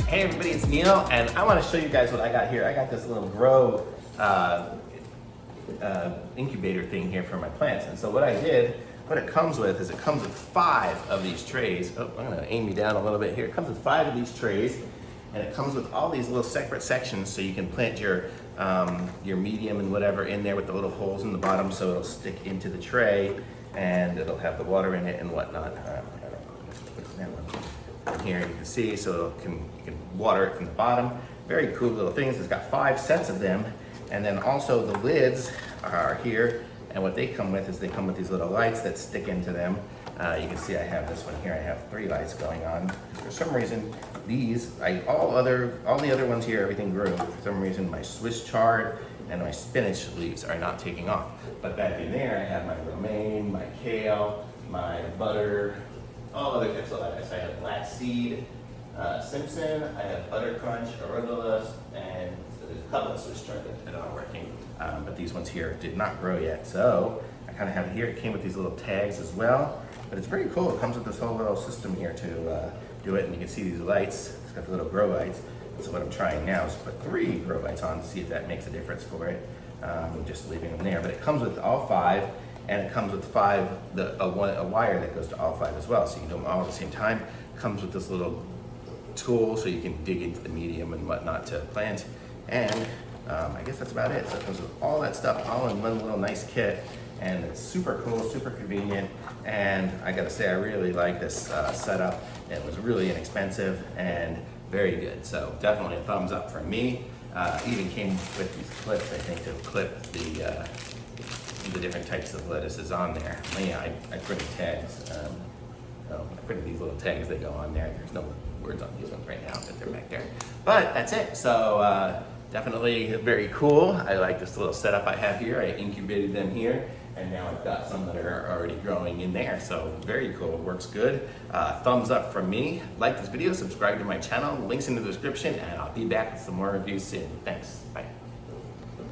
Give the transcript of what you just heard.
Hey everybody, it's Neil, and I want to show you guys what I got here. I got this little grow incubator thing here for my plants. And so what I did, what it comes with is it comes with 5 of these trays. Oh, I'm gonna aim you down a little bit here. It comes with 5 of these trays, and it comes with all these little separate sections so you can plant your medium and whatever in there with the little holes in the bottom so it'll stick into the tray and it'll have the water in it and whatnot. Here you can see, so you can water it from the bottom. Very cool little things. It's got 5 sets of them, and then also the lids are here, and what they come with is they come with these little lights that stick into them. You can see I have this one here. I have 3 lights going on. For some reason, all the other ones here, everything grew. For some reason, my Swiss chard and my spinach leaves are not taking off. But back in there, I have my romaine, my kale, my butter, all other types of lettuce. I have black seed, Simpson, I have butter crunch, arugula, and so there's a couple of Swiss chard that are working. But these ones here did not grow yet. So I kind of have it here. It came with these little tags as well. But it's very cool. It comes with this whole little system here to do it. And you can see these lights. It's got the little grow lights. So what I'm trying now is to put 3 grow lights on to see if that makes a difference for it. I'm just leaving them there. But it comes with all 5. And it comes with a wire that goes to all 5 as well, so you can do them all at the same time. It comes with this little tool so you can dig into the medium and whatnot to plant. And I guess that's about it. So it comes with all that stuff all in one little nice kit. And it's super cool, super convenient. And I gotta say, I really like this setup. It was really inexpensive and very good. So definitely a thumbs up from me. Even came with these clips, I think, to clip the different types of lettuces on there. Yeah, I printed tags. I printed these little tags that go on there. There's no words on these ones right now because they're back there. But that's it. So definitely very cool. I like this little setup I have here. I incubated them here, and now I've got some that are already growing in there. So very cool. Works good. Thumbs up from me. Like this video, subscribe to my channel. Links in the description, and I'll be back with some more reviews soon. Thanks. Bye.